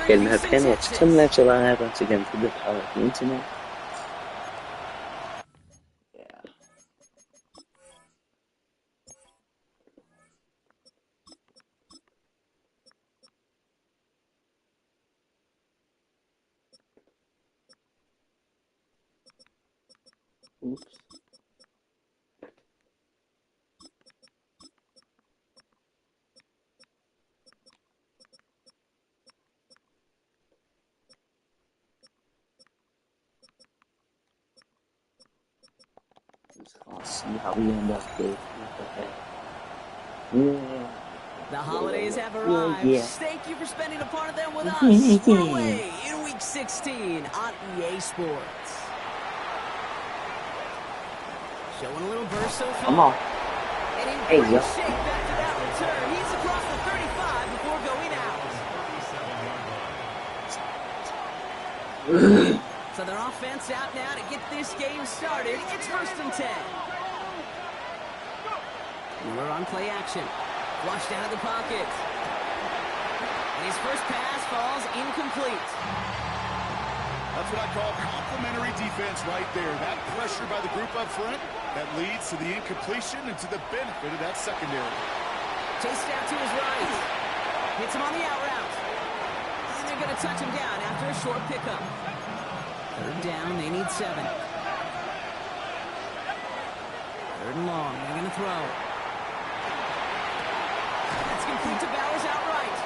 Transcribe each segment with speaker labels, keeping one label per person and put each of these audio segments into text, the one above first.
Speaker 1: كلمة كانت تمنى تلاعب once again for the power of the internet. Oops. I'll see how we end up with
Speaker 2: The holidays have arrived.
Speaker 1: Yeah.
Speaker 2: Thank you for spending a part of them with us. We're away in Week 16 on EA Sports. Showing a little burst so far.
Speaker 1: Come on.
Speaker 2: And in
Speaker 1: Hey,
Speaker 2: great
Speaker 1: yo.
Speaker 2: shape back to that return. He's across the 35 before going out. So their offense out now to get this game started. It's 1st and 10. Miller on play action. Flushed out of the pocket. And his first pass falls incomplete.
Speaker 3: That's what I call complimentary defense right there. That pressure by the group up front, that leads to the incompletion and to the benefit of that secondary.
Speaker 2: Chased out to his right. Hits him on the out route. And they're going to touch him down after a short pickup. 3rd down, they need 7. 3rd and long, they're going to throw. That's complete to Bowers outright.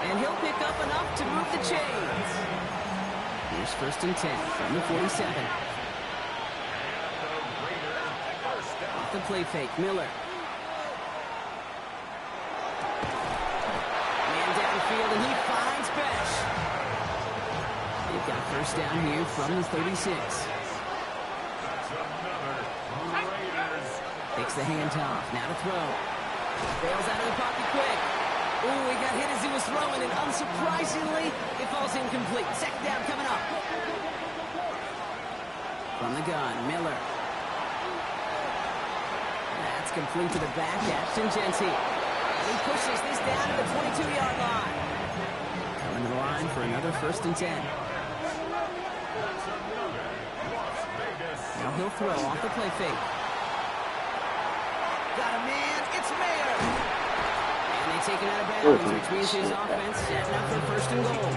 Speaker 2: And he'll pick up enough to move the chains. Here's 1st and 10 from the 47. Off the play fake, Miller. Man downfield, and he finds Besh. They've got 1st down here from the 36. Takes the handoff, now to throw. Bails out of the pocket quick. Ooh, he got hit as he was throwing, and unsurprisingly, it falls incomplete. 2nd down coming up. From the gun, Miller. That's complete to the back, Ashton Genty. He pushes this down to the 22-yard line. Coming to the line for another 1st and 10. Now he'll throw off the play fake. Got a man, it's Mayer. And they take him out of bounds, which means his offense setting up for 1st and goal.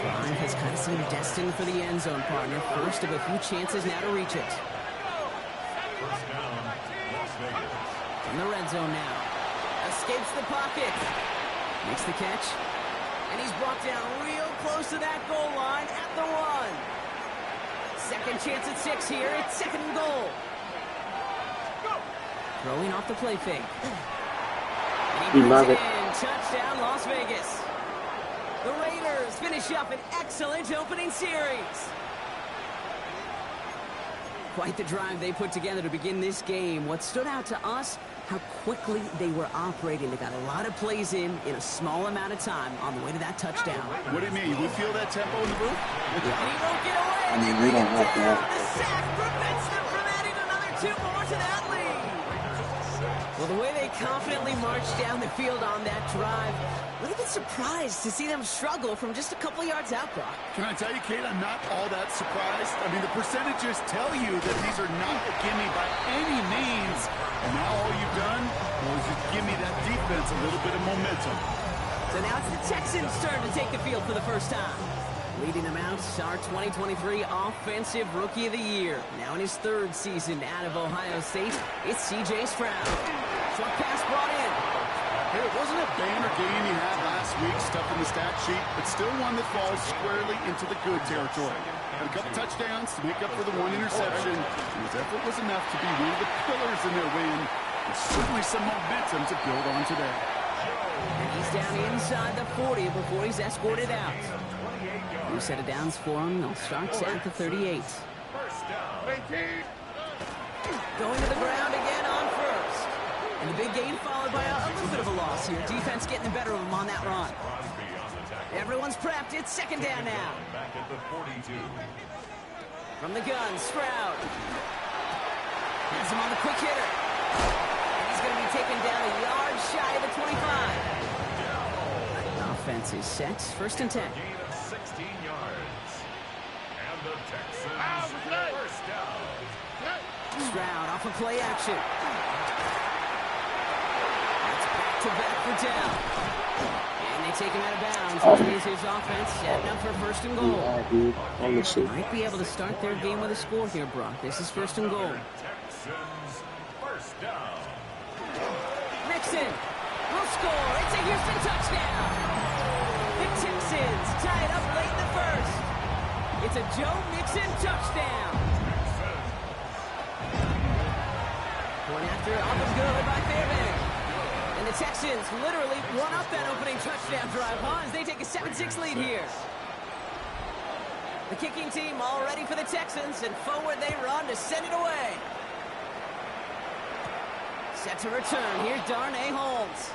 Speaker 2: Ron has kind of seemed destined for the end zone, partner. First of a few chances now to reach it. In the red zone now. Escapes the pocket. Makes the catch. And he's brought down real close to that goal line at the run. 2nd chance at 6 here. It's 2nd and goal. Throwing off the play fake. And he brings it in. Touchdown, Las Vegas. The Raiders finish up an excellent opening series. Quite the drive they put together to begin this game. What stood out to us, how quickly they were operating. They got a lot of plays in a small amount of time on the way to that touchdown.
Speaker 3: What do you mean? We feel that tempo in the booth?
Speaker 2: And he won't get away.
Speaker 1: I mean, we don't have that.
Speaker 2: The sack prevents them from adding another 2 more to that lead. Well, the way they confidently marched down the field on that drive, a little bit surprised to see them struggle from just a couple yards out, Brock.
Speaker 3: Can I tell you, Kate, I'm not all that surprised. I mean, the percentages tell you that these are not a gimme by any means. And now all you've done was just give me that defense a little bit of momentum.
Speaker 2: So now it's the Texans' turn to take the field for the first time. Leading them out, our 2023 Offensive Rookie of the Year. Now in his 3rd season out of Ohio State, it's C.J. Stroud. Short pass brought in.
Speaker 3: Hey, it wasn't a banner game you had last week stuck in the stat sheet, but still one that falls squarely into the good territory. Had a couple touchdowns to make up for the 1 interception, and his effort was enough to be one of the pillars in their win. There's certainly some momentum to build on today.
Speaker 2: And he's down inside the 40 before he's escorted out. New set of downs for him. They'll start at the 38. Going to the ground again on 1st. And the big gain followed by a little bit of a loss here. Defense getting the better of him on that run. Everyone's prepped. It's 2nd down now. From the gun, Stroud. Has him on the quick hitter. And he's going to be taken down a yard shy of the 25. defense is set. First and 10.
Speaker 4: Gain of 16 yards. And the Texans first down.
Speaker 2: Stroud off of play action. That's back-to-back for down. And they take him out of bounds, which means his offense setting up for first and goal.
Speaker 1: Yeah, dude. On the shit.
Speaker 2: Might be able to start their game with a score here, Brock. This is first and goal.
Speaker 4: Texans first down.
Speaker 2: Mixon will score. It's a Houston touchdown. The Texans tie it up late in the first. It's a Joe Mixon touchdown. Going after it off of good by Fairbanks. And the Texans literally won up that opening touchdown drive, as they take a 7-6 lead here. The kicking team all ready for the Texans, and forward they run to send it away. Set to return. Here's Darnay Holmes.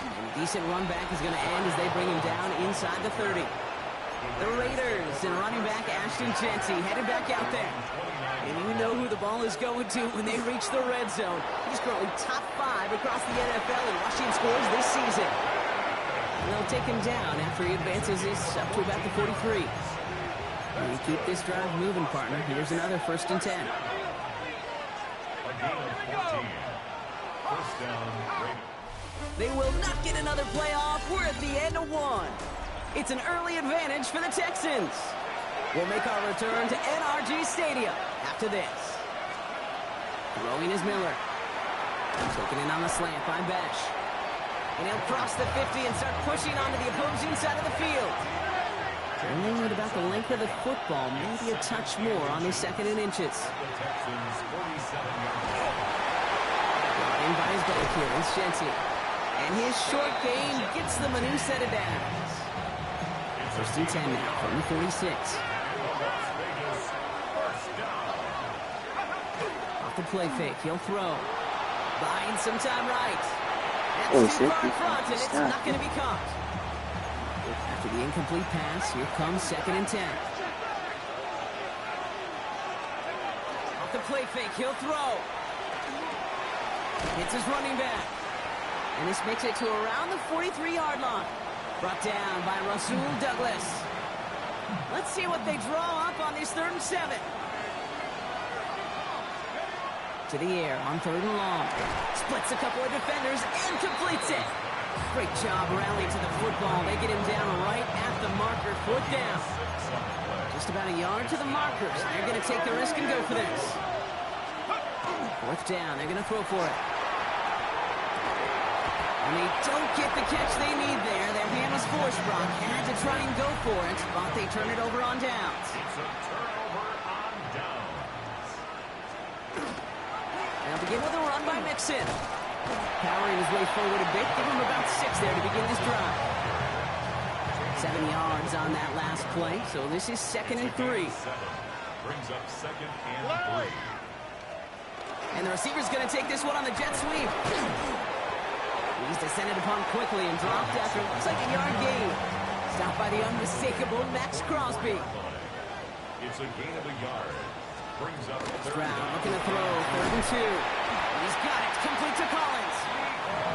Speaker 2: And a decent run back is going to end as they bring him down inside the 30. The Raiders and running back Ashton Jeanty headed back out there. And you know who the ball is going to when they reach the red zone. He's currently top 5 across the NFL in rushing scores this season. And they'll take him down after he advances this up to about the 43. And you keep this drive moving, partner. Here's another first and 10.
Speaker 4: A gain of 14. First down, Raiders.
Speaker 2: They will not get another playoff. We're at the end of one. It's an early advantage for the Texans. We'll make our return to NRG Stadium after this. Throwing is Miller. Taking it on the slant by Bash. And he'll cross the 50 and start pushing onto the opposing side of the field. Turning at about the length of the football, maybe a touch more on his second and inches.
Speaker 4: The Texans 47-yard.
Speaker 2: In by his back here is Jeanty. And his short gain gets them a new set of downs. First and 10 now from the 46. Off the play fake, he'll throw. Buying some time right. That's too far in front, and it's not going to be caught. After the incomplete pass, here comes second and 10. Off the play fake, he'll throw. Hits his running back. And this makes it to around the 43-yard line. Brought down by Rasul Douglas. Let's see what they draw up on this 3rd and 7. To the air on 3rd and long. Splits a couple of defenders and completes it. Great job rallying to the football. They get him down right at the marker. 4th down. Just about a yard to the markers. They're going to take the risk and go for this. 4th down. They're going to throw for it. And they don't get the catch they need there. Their hand was forced, Brock. Had to try and go for it, but they turn it over on downs.
Speaker 4: It's a turnover on downs.
Speaker 2: They'll begin with a run by Mixon. Powering his way forward a bit. Give him about 6 there to begin this drive. 7 yards on that last play, so this is 2nd and 3.
Speaker 4: Brings up 2nd and 3.
Speaker 2: And the receiver's going to take this one on the jet sweep. He's descended upon quickly and dropped after it looks like a yard gain. Stopped by the unmistakable Max Crosby.
Speaker 4: It's a gain of a yard. Brings up
Speaker 2: Stroud looking to throw. 3rd and 2. And he's got it. Complete to Collins.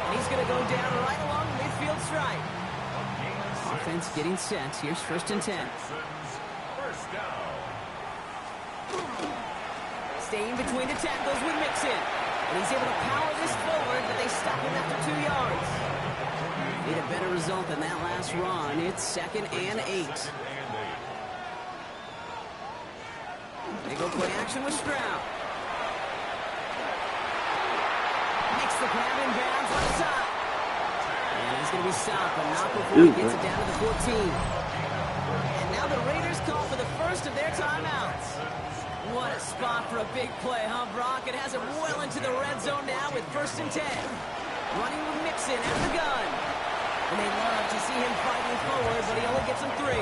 Speaker 2: And he's going to go down right along the midfield stripe. Offense getting set. Here's 1st and 10.
Speaker 4: First down.
Speaker 2: Staying between the tackles with Mixon. And he's able to power this forward, but they stop him after 2 yards. Need a better result than that last run. It's 2nd and 8. They go play action with Stroud. Makes the grab in bounds on the top. And he's going to be stopped, but not before he gets it down to the 14. And now the Raiders call for the first of their timeouts. What a spot for a big play, huh, Brock? It has him well into the red zone now with 1st and 10. Running with Mixon out of the gun. And they love to see him fighting forward, but he only gets him 3.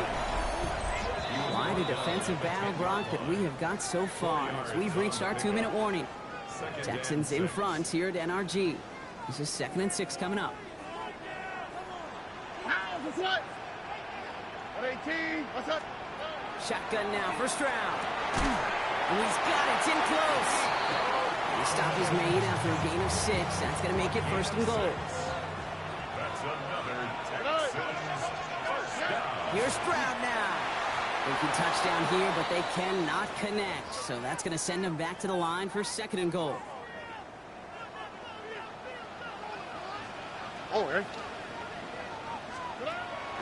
Speaker 2: Quite a defensive battle, Brock, that we have got so far as we've reached our 2-minute warning. Texans in front here at NRG. This is 2nd and 6 coming up. Shotgun now for Stroud. And he's got it. It's in close. And the stop is made after a gain of 6. That's going to make it 1st and goal.
Speaker 4: That's another Texans
Speaker 2: Here's Stroud now. Thinking touchdown here, but they cannot connect. So that's going to send them back to the line for 2nd and goal.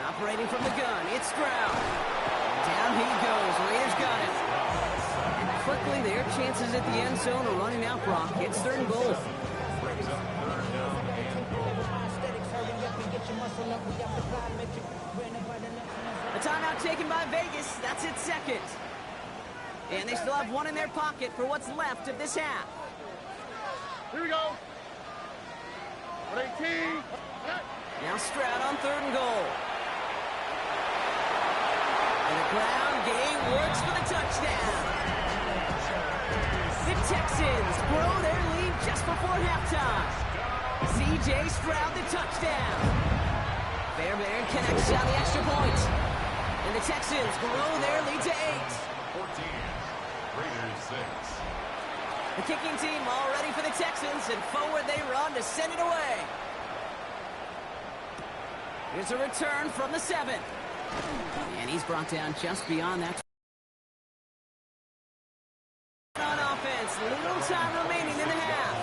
Speaker 2: Operating from the gun, it's Stroud. Down he goes. Raiders got it. And quickly, their chances at the end zone are running out, Brock. It's 3rd and goal. A timeout taken by Vegas. That's its 2nd. And they still have one in their pocket for what's left of this half.
Speaker 5: Here we go. 118.
Speaker 2: Now Stroud on 3rd and goal. And the ground game works for the touchdown. The Texans grow their lead just before halftime. C.J. Stroud, the touchdown. Fairbairn connects on the extra point. And the Texans grow their lead to 8.
Speaker 4: 14. Raiders 6.
Speaker 2: The kicking team all ready for the Texans, and forward they run to send it away. Here's a return from the 7. And he's brought down just beyond that. On offense, little time remaining in the half.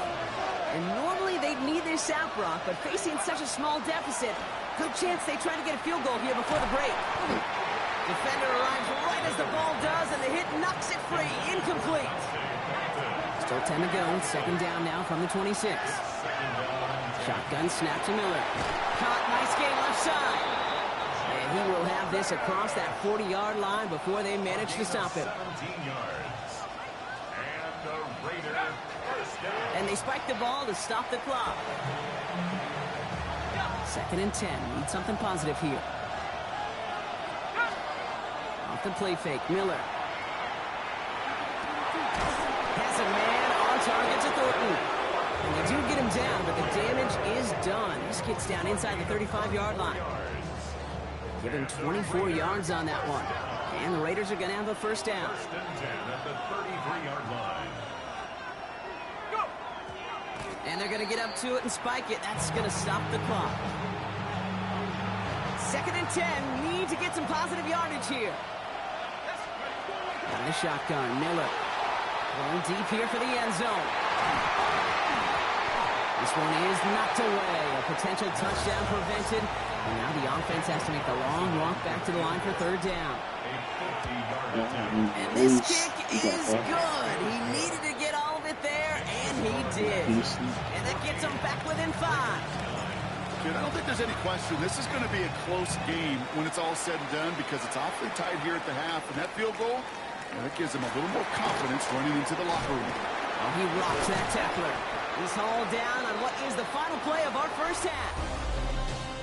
Speaker 2: And normally they'd need this out, Brock, but facing such a small deficit, good chance they try to get a field goal here before the break. Defender arrives right as the ball does, and the hit knocks it free. Incomplete. Still 10 to go. 2nd down now from the 26. Shotgun snap to Miller. Caught, nice game left side. And he will have this across that 40-yard line before they manage to stop him.
Speaker 4: 17 yards. And the Raiders first down.
Speaker 2: And they spike the ball to stop the clock. 2nd and 10. Need something positive here. Off the play fake, Miller. Has a man on target to Thornton. And they do get him down, but the damage is done. This gets down inside the 35-yard line. Give him 24 yards on that one. And the Raiders are going to have a first down.
Speaker 4: 1st and 10 at the 33-yard line.
Speaker 2: And they're going to get up to it and spike it. That's going to stop the clock. 2nd and 10. Need to get some positive yardage here. On the shotgun, Miller. Going deep here for the end zone. This one is knocked away. A potential touchdown prevented. And now the offense has to make the long walk back to the line for 3rd down. And this kick is good. He needed to get all of it there, and he did. And that gets him back within 5.
Speaker 3: I don't think there's any question. This is going to be a close game when it's all said and done because it's awfully tight here at the half. And that field goal, that gives him a little more confidence running into the locker room.
Speaker 2: Oh, he rocks that tackler. He's hauled down on what is the final play of our first half.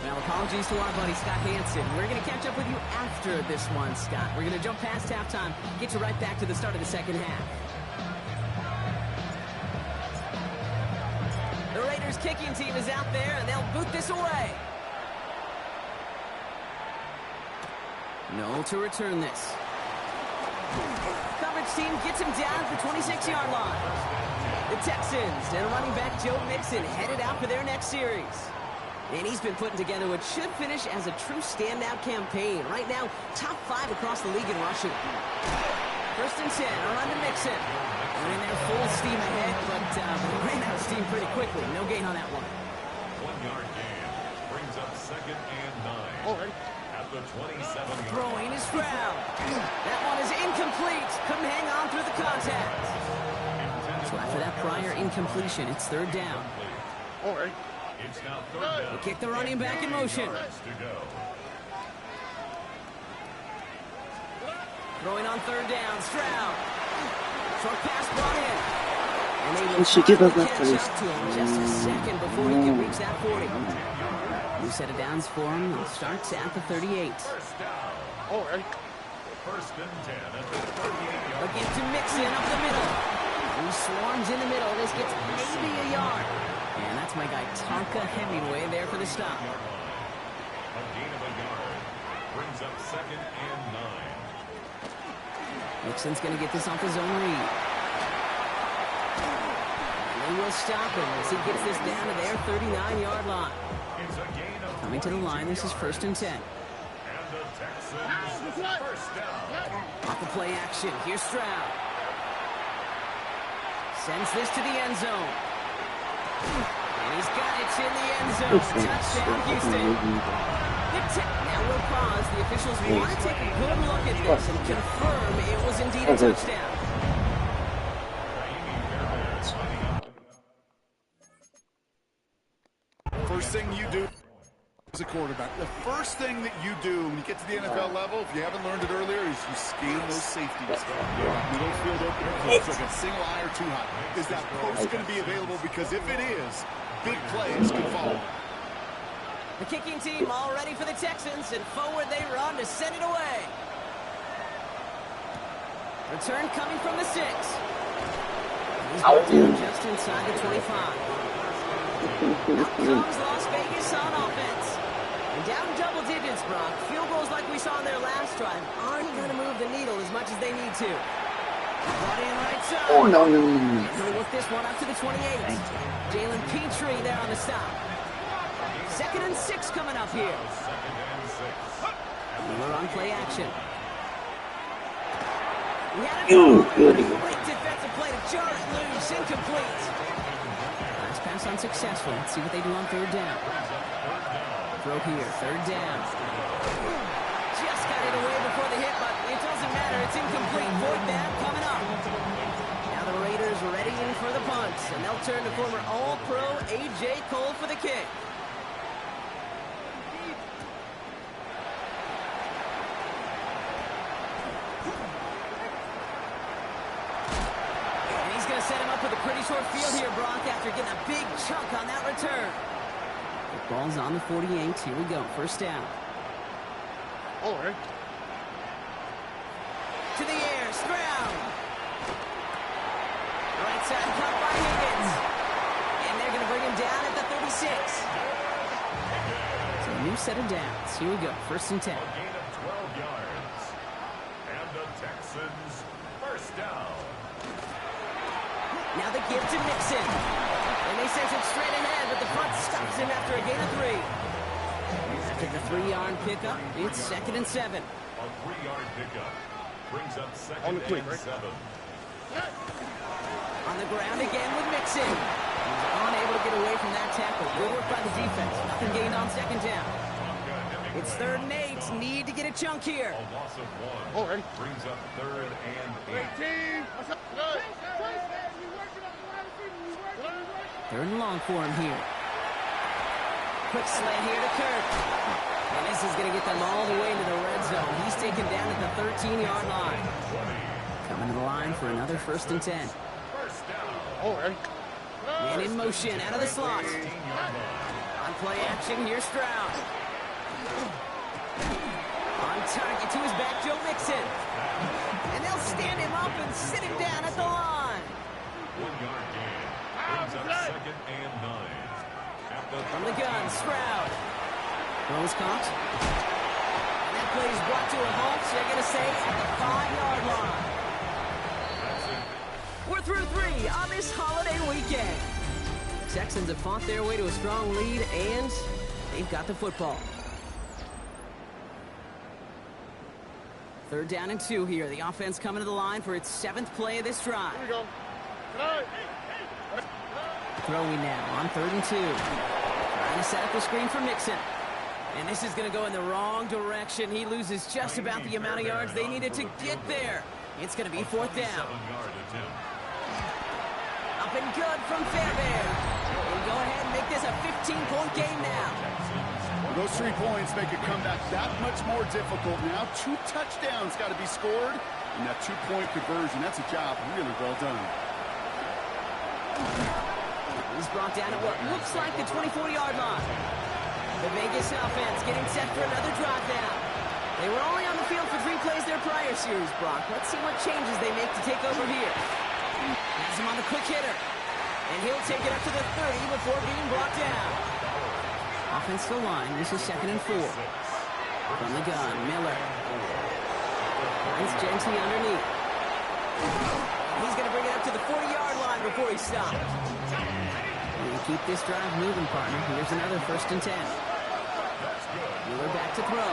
Speaker 2: Well, apologies to our buddy Scott Hansen. We're going to catch up with you after this one, Scott. We're going to jump past halftime, get you right back to the start of the 2nd half. The Raiders kicking team is out there, and they'll boot this away. No to return this. Coverage team gets him down at the 26-yard line. The Texans and running back Joe Mixon headed out for their next series. And he's been putting together what should finish as a true standout campaign. Right now, top 5 across the league in rushing. 1st and 10, around to Mixon. They're in there full steam ahead, but ran out of steam pretty quickly. No gain on that one.
Speaker 4: 1-yard gain brings up 2nd and 9. At the 27-yard.
Speaker 2: Throwing is Stroud. That one is incomplete. Couldn't hang on through the contact. So after that prior incompletion, it's 3rd down.
Speaker 4: It's now 3rd down.
Speaker 2: They kick the running back in motion.
Speaker 4: To go.
Speaker 2: Throwing on 3rd down, Stroud. Short pass brought in. And they will
Speaker 1: We should give up
Speaker 2: finally
Speaker 1: that
Speaker 2: catch
Speaker 1: first.
Speaker 2: up to him just a second before he can reach that 40. New set of downs for him. It starts at the 38.
Speaker 4: First down. 1st and 10 at the 38-yard.
Speaker 2: Again to Mixon up the middle. He swarms in the middle. This gets maybe a yard. And that's my guy, Tonka Hemingway, there for the stop.
Speaker 4: A gain of a yard brings up 2nd and 9.
Speaker 2: Mixon's going to get this off his own read. They will stop him as he gets this down to their 39-yard line.
Speaker 4: It's a gain of
Speaker 2: Coming to the line, this is 1st and 10.
Speaker 4: And the Texans Texans, first down.
Speaker 2: Off the play action. Here's Stroud. Sends this to the end zone. And he's got it in the end zone. Touchdown, Houston. Now we'll pause. The officials want to take a good look at this and confirm it was indeed a touchdown.
Speaker 3: First thing you do as a quarterback, the first thing that you do when you get to the NFL level, if you haven't learned it earlier, is you scan those safeties. Middle field open, it's like a single eye or two high. Is that post going to be available? Because if it is, big plays can follow.
Speaker 2: The kicking team all ready for the Texans, and forward they run to send it away. Return coming from the 6. He's brought down just inside the 25. Out comes Las Vegas on offense. And down double digits, Brock. Field goals like we saw in their last drive aren't going to move the needle as much as they need to. Brought in right side.
Speaker 1: Oh, no.
Speaker 2: Going to work this one up to the 28. Jalen Petrie there on the stop. 2nd and 6 coming up here. We're on play action. We had a great defensive play to jar it loose. Incomplete. Last pass unsuccessful. Let's see what they do on 3rd down. Throw here. 3rd down. Just got it away before the hit, but it doesn't matter. It's incomplete. 4th down coming up. Now the Raiders ready in for the punt, and they'll turn to former All-Pro A.J. Cole for the kick. Set him up with a pretty short field here, Brock, after getting a big chunk on that return. The ball's on the 48. Here we go. 1st down.
Speaker 5: All right.
Speaker 2: To the air. Stroud. Right side cut by Higgins. And they're going to bring him down at the 36. So a new set of downs. Here we go. 1st and 10.
Speaker 4: A gain of 12 yards. And the Texans, first down.
Speaker 2: Now the give to Mixon. And they send it straight ahead, but the front stops him after a gain of 3. After the 3-yard pickup, it's 2nd and 7.
Speaker 4: A 3-yard pickup brings up 2nd and 7.
Speaker 2: On the ground again with Mixon. He's unable to get away from that tackle. Good work by the defense. Nothing gained on 2nd down. It's 3rd and 8. Need to get a chunk here.
Speaker 4: A loss of 1
Speaker 5: All right.
Speaker 4: brings up 3rd and 8.
Speaker 5: Team. Good.
Speaker 2: 3rd and long for him here. Quick slant here to Kirk. And this is going to get them all the way into the red zone. He's taken down at the 13-yard line. Coming to the line for another 1st and 10.
Speaker 4: First down.
Speaker 5: All right.
Speaker 2: Man in motion out of the slot. On play action, here's Stroud. On target to his back, Joe Mixon. And they'll stand him up and sit him down at the line.
Speaker 4: 1-yard gain brings up 2nd and 9.
Speaker 2: From the gun, Stroud. Throws caught. And that play is brought to a halt, so they're going to say at the 5-yard line. We're through 3 on this holiday weekend. Texans have fought their way to a strong lead, and they've got the football. 3rd down and 2 here. The offense coming to the line for its 7th play of this drive.
Speaker 5: Here we go. Good.
Speaker 2: Throwing now on 3rd and 2. Trying to set up the screen for Mixon. And this is going to go in the wrong direction. He loses just about the amount of yards they needed to get there. It's going to be 4th down. Up and good from Fairbairn. And go ahead and make this a 15-point game now.
Speaker 3: Those 3 points make a comeback that much more difficult. Now 2 touchdowns got to be scored. And that 2-point conversion, that's a job really well done.
Speaker 2: He's brought down at what looks like the 24-yard line. The Vegas offense getting set for another drive now. They were only on the field for 3 plays their prior series, Brock. Let's see what changes they make to take over here. Has him on the quick hitter. And he'll take it up to the 30 before being brought down. Offensive line, this is 2nd and 4. From the gun, Miller. Finds Genty underneath. He's going to bring it up to the 40-yard line before he stops. And keep this drive moving, partner. Here's another 1st and 10. Miller back to throw.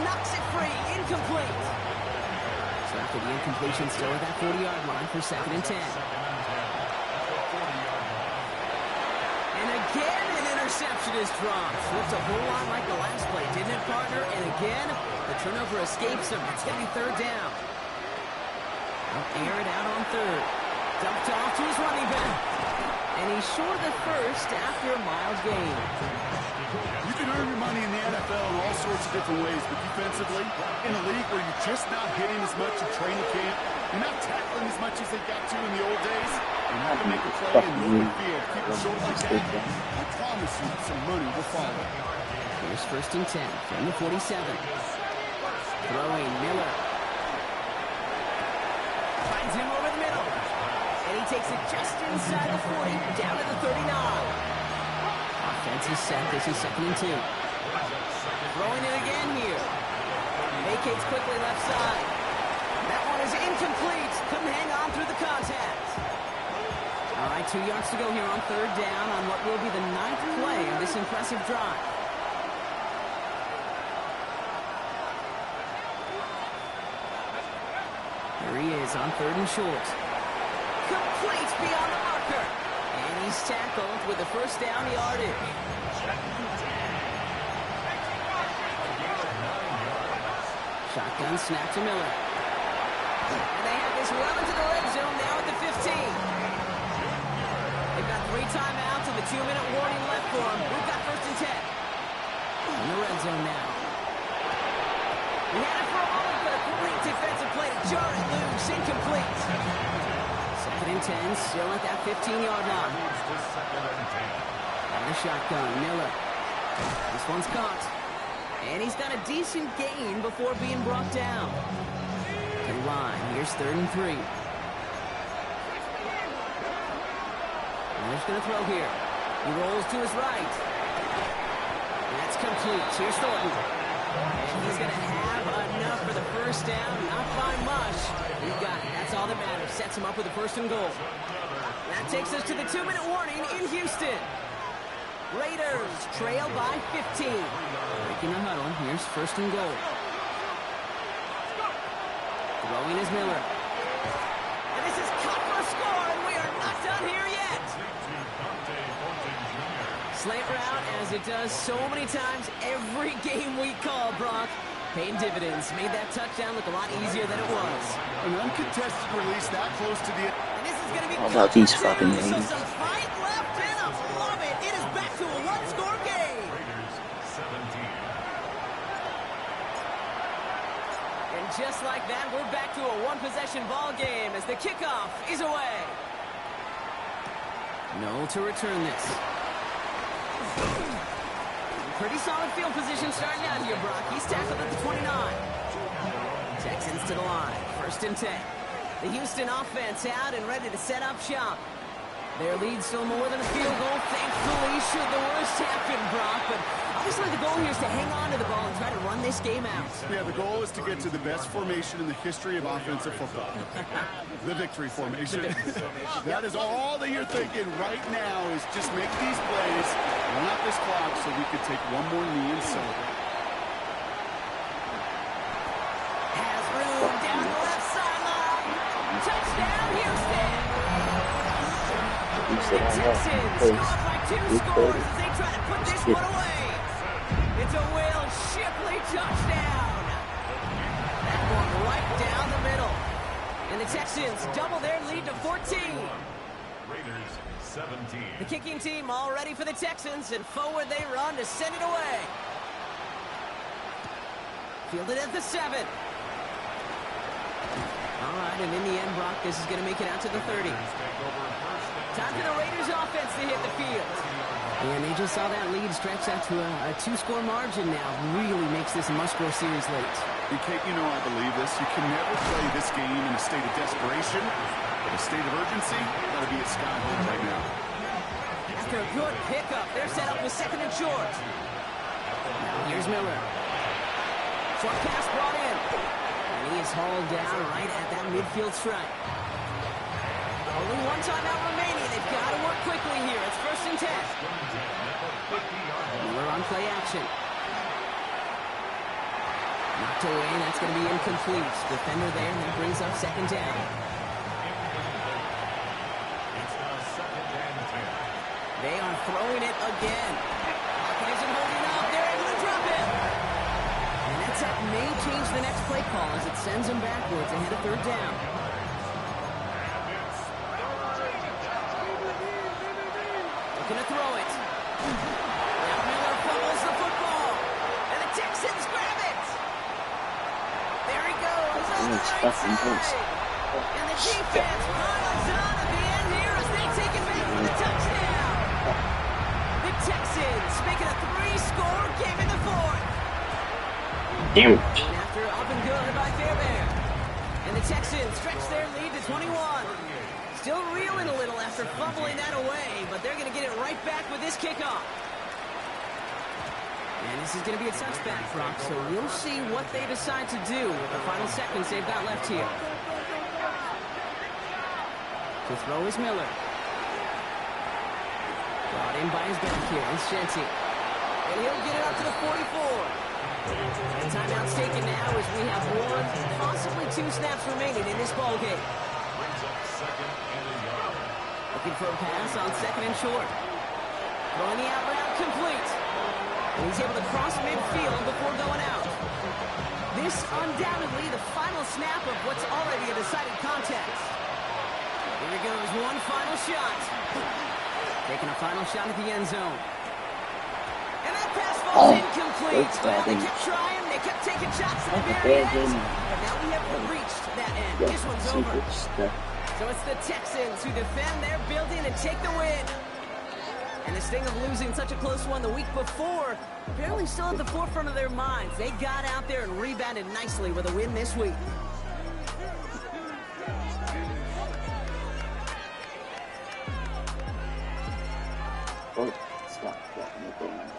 Speaker 2: knocks it free. Incomplete. So after the incompletion, still at that 40-yard line for 2nd and 10. And again, an interception is dropped. Looked a whole lot like the last play, didn't it, partner? And again, the turnover escapes him. It's going to be 3rd down. They'll air it out on 3rd. Dumped off to his running back. And he's short of the first after a mild gain.
Speaker 3: You can earn your money in the NFL in all sorts of different ways, but defensively, in a league where you're just not hitting as much in training camp, you're not tackling as much as they got to in the old days, and you can make a play in the open field. Keep it short like that, I promise you some money will follow.
Speaker 2: Here's 1st and 10 from the 47. Throwing Miller. Finds him over the middle. And he takes it just inside the 40, down to the 39. Offense is set. This is 2nd and 2. Throwing it again here. Vacates quickly left side. That one is incomplete. Couldn't hang on through the contact. All right, 2 yards to go here on 3rd down on what will be the 9th play of this impressive drive. There he is on 3rd and short. Complete beyond the marker. And he's tackled with the 1st down yardage. Shotgun snap to Miller. And they have this well into the red zone now at the 15. They've got 3 timeouts and the 2-minute warning left for them. We've got 1st and 10. In the red zone now. He had it for a moment, but a great defensive play to jar it loose. Incomplete. 2nd and 10, still at that 15-yard line. On the shotgun, Miller. This one's caught. And he's got a decent gain before being brought down. To the line, here's 3rd and 3. Miller's going to throw here. He rolls to his right. That's complete. Here's Thornton. And he's going to have enough for the 1st down. Not by much. He got it. That's all that matters. Sets him up with a 1st and goal. That takes us to the 2-minute warning in Houston. Raiders trail by 15. Breaking the huddle. Here's 1st and goal. Throwing is Miller. And this is cut for a score, and we are not done here yet. Slant route, as it does so many times every game we call, Brock. Paying dividends. Made that touchdown look a lot easier than it was.
Speaker 3: An uncontested release that close to the...
Speaker 2: And this is going to be...
Speaker 1: How about these fucking
Speaker 2: So
Speaker 1: names?
Speaker 2: some fight left in them. Love it. It is back to a one-score game. And just like that, we're back to a one-possession ball game as the kickoff is away. No to return this. Pretty solid field position starting out here, Brock. He's tackled at the 29. Texans to the line. 1st and 10. The Houston offense out and ready to set up shop. Their lead still more than a field goal. Thankfully, should the worst happen, Brock. But obviously the goal here is to hang on to the ball and try to run this game out.
Speaker 3: Yeah, the goal is to get to the best formation in the history of offensive football. The victory formation. That is all that you're thinking right now is just make these plays, run out this clock so we can take one more knee and celebrate.
Speaker 2: Has room down the left sideline. Touchdown, Houston. The Texans go up by 2 scores as they try to put this one away. It's a Will Shipley touchdown. That one right down the middle. And the Texans double their lead to 14.
Speaker 4: Raiders 17.
Speaker 2: The kicking team all ready for the Texans, and forward they run to send it away. Fielded at the 7. All right, and in the end, Brock, this is going to make it out to the 30. Time for the Raiders offense to hit the field. And they just saw that lead stretch out to a 2-score margin now. Really makes this a must-score series late.
Speaker 3: And Kate, you know I believe this. You can never play this game in a state of desperation. But a state of urgency, got to be at Scott Home right now.
Speaker 2: After a good pickup, they're set up with 2nd and short. Now here's Miller. Short pass brought in. And he is hauled down right at that midfield stripe. Only one timeout remaining. They've got to work quickly here. It's 1st and 10. Miller on play action. Knocked away, and that's going to be incomplete. Defender there, and that brings up second down.
Speaker 4: It's now 2nd and 10.
Speaker 2: They are throwing it again. Pocket isn't holding up. They're able to drop it. And that sack may change the next play call as it sends them backwards ahead of third down. Looking to throw it. Now Miller fumbles the football. And the Texans grab it. There he goes on the right side. And the defense piles on at the end here as they take it back for the touchdown. The Texans making a 3-score game in the fourth.
Speaker 1: Damn.
Speaker 2: And after up and good by Fairbairn. And the Texans stretch their lead to 21. Still reeling a little after fumbling that away, but they're going to get it right back with this kickoff. And this is going to be a touchback, Brock, so we'll see what they decide to do with the final seconds they've got left here. To throw is Miller. Brought in by his back here, it's Shenty. And he'll get it up to the 44. And timeout's taken now as we have 1, possibly 2 snaps remaining in this ballgame.
Speaker 4: Brings up 2nd and a yard.
Speaker 2: Looking for a pass on 2nd and short. Throwing the out route complete. And he's able to cross midfield before going out. This undoubtedly the final snap of what's already a decided contest. Here goes one final shot. Taking a final shot at the end zone. And that pass falls incomplete. Well, they kept trying. They kept taking shots to the very end. But now we haven't reached that end. This one's over. So it's the Texans who defend their building and take the win. And the sting of losing such a close one the week before, apparently still at the forefront of their minds. They got out there and rebounded nicely with a win this week.
Speaker 1: Oh, stop dropping it down.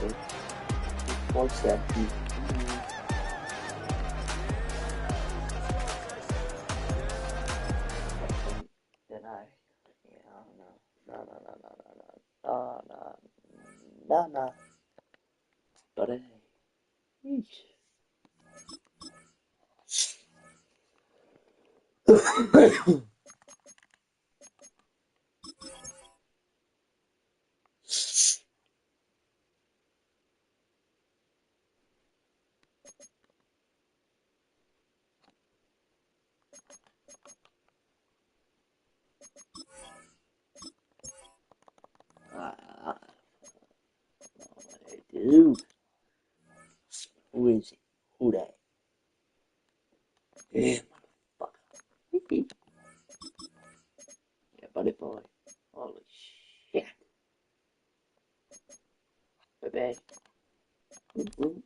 Speaker 1: Okay. 4 seconds. Did I? Yeah, no. But hey. Dude. Who is it? Who that? Yeah, motherfucker. Yeah, buddy boy. Holy shit. Baby. Mm-hmm.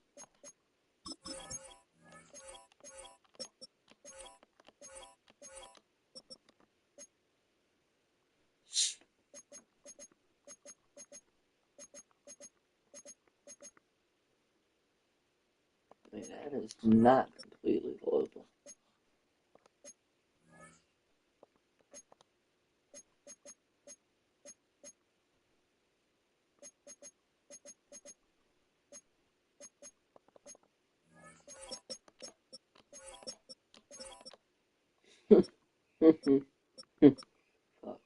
Speaker 1: I mean, that is not completely global. Fuck.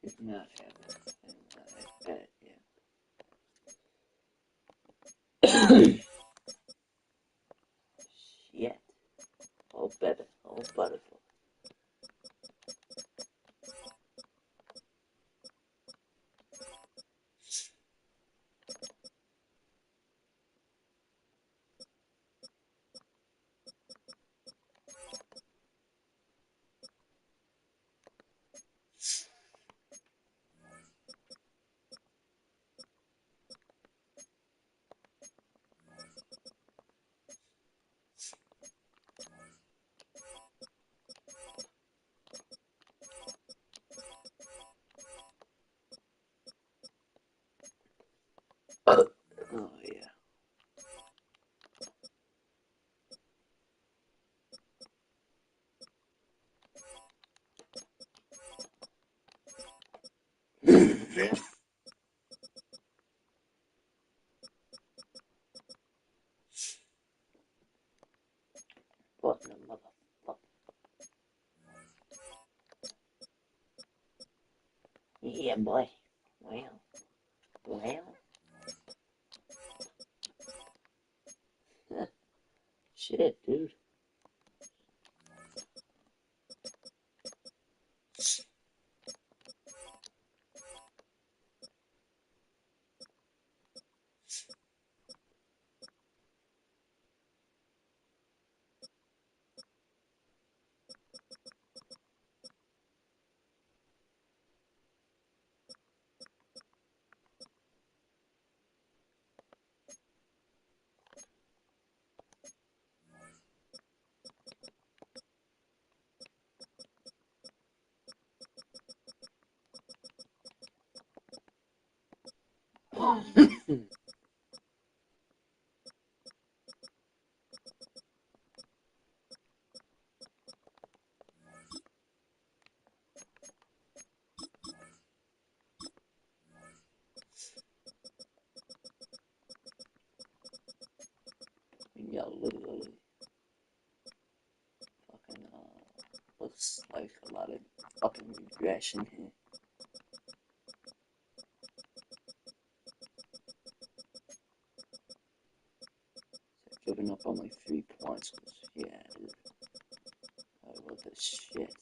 Speaker 1: It's not happening. I bet, yeah. Shit. Oh, better. Oh, butterfly. Yeah, boy. Well. Shit, dude. Yeah, literally. Fucking, looks like a lot of fucking regression here. Giving up on like 3 points. Yeah, dude. What the shit?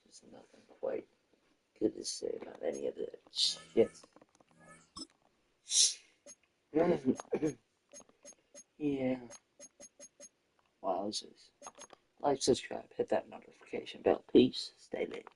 Speaker 1: There's nothing quite good to say about any of that shit. Yeah. Wowzers. Like, subscribe, hit that notification bell. Peace. Stay lit.